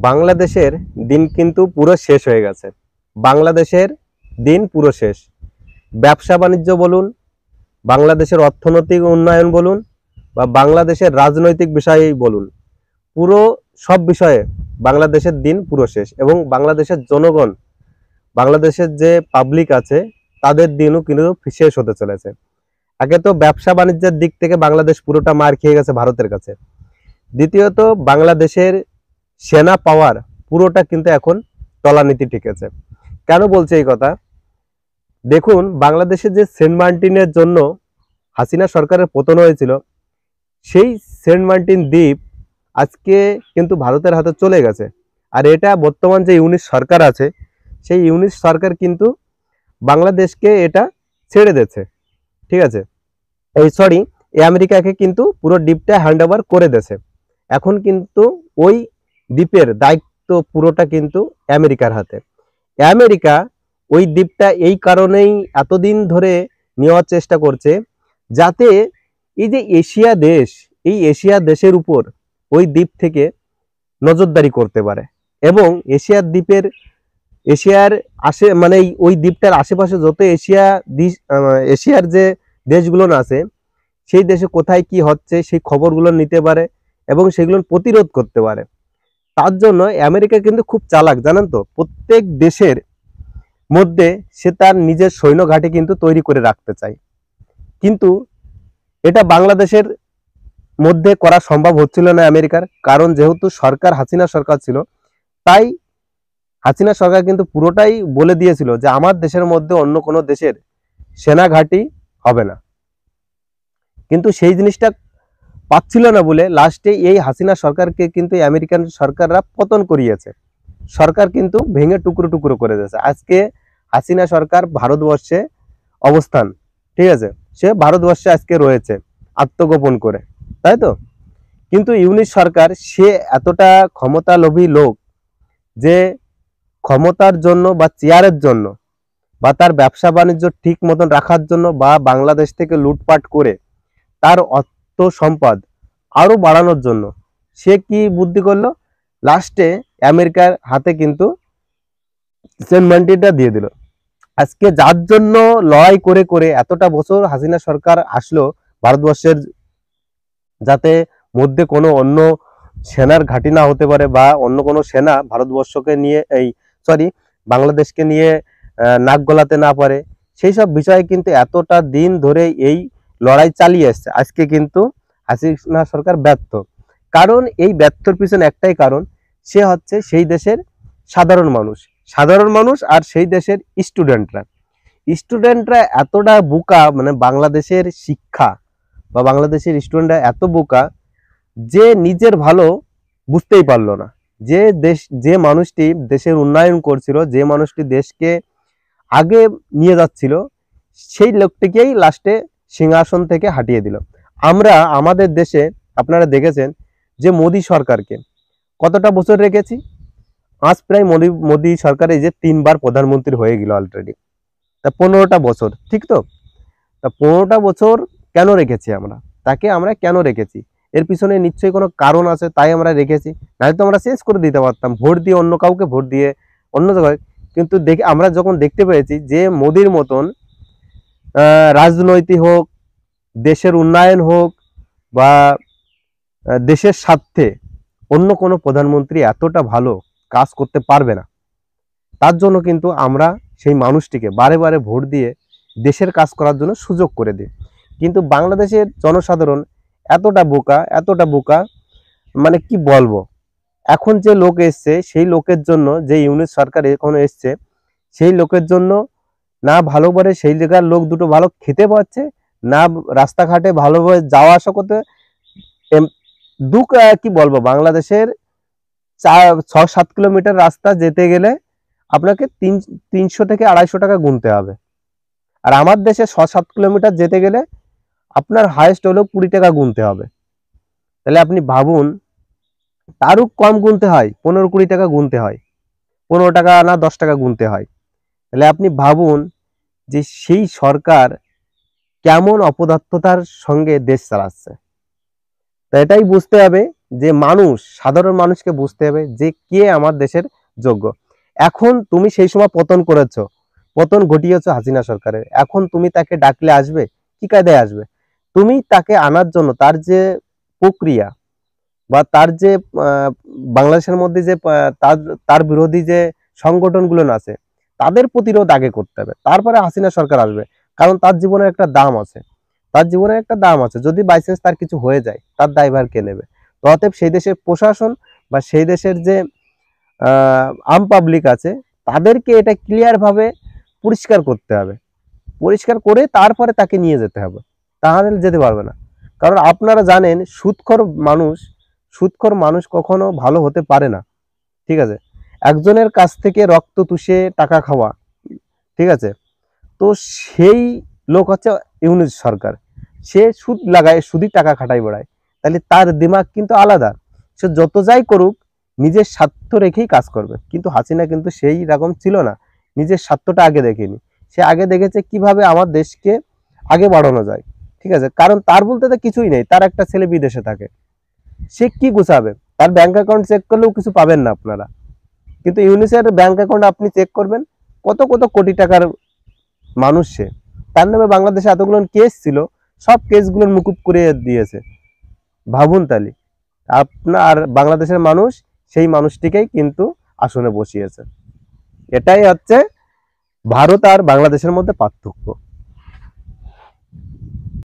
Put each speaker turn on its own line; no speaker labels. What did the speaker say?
বাংলাদেশের দিন কিন্তু পুরো শেষ হয়ে গেছে। বাংলাদেশের দিন পুরো শেষ। ব্যবসা বাণিজ্য বলুন, বাংলাদেশের অর্থনৈতিক উন্নয়ন বলুন, বা বাংলাদেশের রাজনৈতিক বিষয়েই বলুন, পুরো সব বিষয়ে বাংলাদেশের দিন পুরো শেষ। এবং বাংলাদেশের জনগণ, বাংলাদেশের যে পাবলিক আছে, তাদের দিনও কিন্তু শেষ হতে চলেছে। আগে তো ব্যবসা বাণিজ্যের দিক থেকে বাংলাদেশ পুরোটা মার খেয়ে গেছে ভারতের কাছে। দ্বিতীয়ত বাংলাদেশের সেনা পাওয়ার পুরোটা কিন্তু এখন তলানিতে ঠেকেছে। কেন বলছে এই কথা? দেখুন, বাংলাদেশে যে সেন্ট মার্টিনের জন্য হাসিনা সরকারের পতন হয়েছিল, সেই সেন্ট মার্টিন দ্বীপ আজকে কিন্তু ভারতের হাতে চলে গেছে। আর এটা বর্তমান যে ইউনিট সরকার আছে, সেই ইউনিট সরকার কিন্তু বাংলাদেশকে এটা ছেড়ে দিয়েছে। ঠিক আছে, আমেরিকাকে কিন্তু পুরো দ্বীপটা হ্যান্ড ওভার করে দিয়েছে। এখন কিন্তু ওই দ্বীপের দায়িত্ব পুরোটা কিন্তু আমেরিকার হাতে। আমেরিকা ওই দ্বীপটা এই কারণেই এতদিন ধরে নেওয়ার চেষ্টা করছে, যাতে এই যে এশিয়া দেশ, এই এশিয়া দেশের উপর ওই দ্বীপ থেকে নজরদারি করতে পারে। এবং এশিয়ার মানে ওই দ্বীপটার আশেপাশে যত এশিয়ার যে দেশগুলো আছে, সেই দেশে কোথায় কি হচ্ছে সেই খবরগুলো নিতে পারে এবং সেগুলো প্রতিরোধ করতে পারে। তার জন্য আমেরিকা কিন্তু খুব চালাক, জানেন তো। প্রত্যেক দেশের মধ্যে সে তার নিজের সৈন্য ঘাঁটি কিন্তু তৈরি করে রাখতে চায়। কিন্তু এটা বাংলাদেশের মধ্যে করা সম্ভব হচ্ছিল না আমেরিকার, কারণ যেহেতু সরকার হাসিনা সরকার ছিল, তাই হাসিনা সরকার কিন্তু পুরোটাই বলে দিয়েছিল যে আমার দেশের মধ্যে অন্য কোনো দেশের সেনা ঘাঁটি হবে না। কিন্তু সেই জিনিসটা পাচ্ছিল না বলে লাস্টে এই হাসিনা সরকারকে কিন্তু আমেরিকান সরকাররা পতন করিয়েছে। সরকার কিন্তু ভেঙে টুকরো টুকরো করে দিয়েছে। আজকে হাসিনা সরকার ভারতবর্ষে অবস্থান, ঠিক আছে, সে ভারতবর্ষে আজকে রয়েছে আত্মগোপন করে, তাই তো। কিন্তু ইউনিট সরকার সে এতটা ক্ষমতালোভী লোক যে ক্ষমতার জন্য বা চেয়ারের জন্য বা তার ব্যবসা বাণিজ্য ঠিক মতন রাখার জন্য বা বাংলাদেশ থেকে লুটপাট করে তার অর্থ সম্পদ আরো বাড়ানোর জন্য সে কি বুদ্ধি করলো, লাস্টে আমেরিকার হাতে কিন্তু সেন্ট মার্টিনটা দিয়ে দিল। আজকে যার জন্য লড়াই করে করে এতটা বছর হাসিনা সরকার আসলো ভারতবর্ষের, যাতে মধ্যে কোনো অন্য সেনার ঘাঁটি না হতে পারে বা অন্য কোনো সেনা ভারতবর্ষকে নিয়ে বাংলাদেশকে নিয়ে নাক গলাতে না পারে, সেই সব বিষয়ে কিন্তু এতটা দিন ধরে এই লড়াই চালিয়ে আসছে। আজকে কিন্তু হাসিনা সরকার ব্যর্থ। কারণ এই ব্যর্থর পিছনে একটাই কারণ, সে হচ্ছে সেই দেশের সাধারণ মানুষ আর সেই দেশের স্টুডেন্টরা এতটা বোকা, মানে বাংলাদেশের শিক্ষা বা বাংলাদেশের স্টুডেন্টরা এত বোকা যে নিজের ভালো বুঝতেই পারলো না। যে মানুষটি দেশের উন্নয়ন করছিল, যে মানুষটি দেশকে আগে নিয়ে যাচ্ছিল, সেই লোকটিকেই লাস্টে সিংহাসন থেকে হাঁটিয়ে দিল। আমরা আমাদের দেশে আপনারা দেখেছেন যে মোদী সরকারকে কতটা বছর রেখেছি। আজ প্রায় মোদী সরকারে যে 3বার প্রধানমন্ত্রী হয়ে গেল অলরেডি, তা 15টা বছর, ঠিক তো। তা 15টা বছর কেন রেখেছি আমরা কেন রেখেছি? এর পিছনে নিশ্চয়ই কোনো কারণ আছে, তাই আমরা রেখেছি। নাহলে তো আমরা চেঞ্জ করে দিতে পারতাম, ভোট দিয়ে অন্য কাউকে ভোট দিয়ে অন্য জায়গায়। কিন্তু আমরা যখন দেখতে পেয়েছি যে মোদির মতন রাজনৈতিক হোক, দেশের উন্নয়ন হোক বা দেশের স্বার্থে অন্য কোনো প্রধানমন্ত্রী এতটা ভালো কাজ করতে পারবে না, তার জন্য কিন্তু আমরা সেই মানুষটিকে বারে বারে ভোট দিয়ে দেশের কাজ করার জন্য সুযোগ করে দিই। কিন্তু বাংলাদেশের জনসাধারণ এতটা বোকা, মানে কি বলবো। এখন যে লোক এসছে, সেই লোকের জন্য, যে ইউনিট সরকার এখন এসছে, সেই লোকের জন্য না ভালোভাবে সেই জায়গার লোক দুটো ভালো খেতে পাচ্ছে, না রাস্তাঘাটে ভালোভাবে যাওয়া আসা করতে। কি বলবো, বাংলাদেশের 6-7 কিলোমিটার রাস্তা যেতে গেলে আপনাকে 300 থেকে 250 টাকা গুনতে হবে। আর আমার দেশে 6-7 কিলোমিটার যেতে গেলে আপনার হাইয়েস্ট হলেও 20 টাকা গুনতে হবে। তাহলে আপনি ভাবুন, তারও কম গুনতে হয়, 15-20 টাকা গুনতে হয়, 15 টাকা না 10 টাকা গুনতে হয়। তাহলে আপনি ভাবুন যে সেই সরকার কেমন অপদার্থতার সঙ্গে দেশ চালাচ্ছে। তো এটাই বুঝতে হবে যে মানুষ, সাধারণ মানুষকে বুঝতে হবে যে কে আমার দেশের যোগ্য। এখন তুমি সেই সময় পতন করেছো, পতন ঘটিয়েছো হাসিনা সরকারের, এখন তুমি তাকে ডাকলে আসবে? কি কায়দায় আসবে? তুমি তাকে আনার জন্য তার যে প্রক্রিয়া বা তার যে বাংলাদেশের মধ্যে যে তার তার বিরোধী যে সংগঠনগুলো আছে তাদের প্রতিরোধ আগে করতে হবে, তারপরে হাসিনা সরকার আসবে। কারণ তার জীবনের একটা দাম আছে, তার জীবনের একটা দাম আছে। যদি বাইচান্স তার কিছু হয়ে যায় তার দায়ভার কে নেবে? তো অতএব সেই দেশের প্রশাসন বা সেই দেশের যে আম পাবলিক আছে তাদেরকে এটা ক্লিয়ার ভাবে পরিষ্কার করতে হবে, পরিষ্কার করে তারপরে তাকে নিয়ে যেতে হবে, তাহলে যেতে পারবে না। কারণ আপনারা জানেন সুদখোর মানুষ কখনো ভালো হতে পারে না। ঠিক আছে, একজনের কাছ থেকে রক্ত চুষে টাকা খাওয়া, ঠিক আছে, তো সেই লোক হচ্ছে ইউনূস সরকার। সে সুদ লাগায়, সুদি টাকা খাটাই বেড়ায়, তাহলে তার দিমাগ কিন্তু আলাদা। সে যত যাই করুক নিজের স্বার্থ রেখেই কাজ করবে। কিন্তু হাসিনা কিন্তু সেই রকম ছিল না, নিজের স্বার্থটা আগে দেখেনি। সে আগে দেখেছে কিভাবে আমার দেশকে আগে বাড়ানো যায়। ঠিক আছে, কারণ তার বলতে তো কিছুই নেই, তার একটা ছেলে বিদেশে থাকে, সে কি গুছাবে? তার ব্যাংক অ্যাকাউন্ট চেক করলেও কিছু পাবেন না আপনারা। কিন্তু ইউনিসেফের ব্যাংক অ্যাকাউন্ট আপনি চেক করবেন, কত কত কোটি টাকার মানুষ সে। তার নামে বাংলাদেশে এতগুলো কেস ছিল, সব কেসগুলো মুকুব করে দিয়েছে। ভাবুন তালি, আপনার বাংলাদেশের মানুষ সেই মানুষটিকেই কিন্তু আসনে বসিয়েছে। এটাই হচ্ছে ভারত আর বাংলাদেশের মধ্যে পার্থক্য।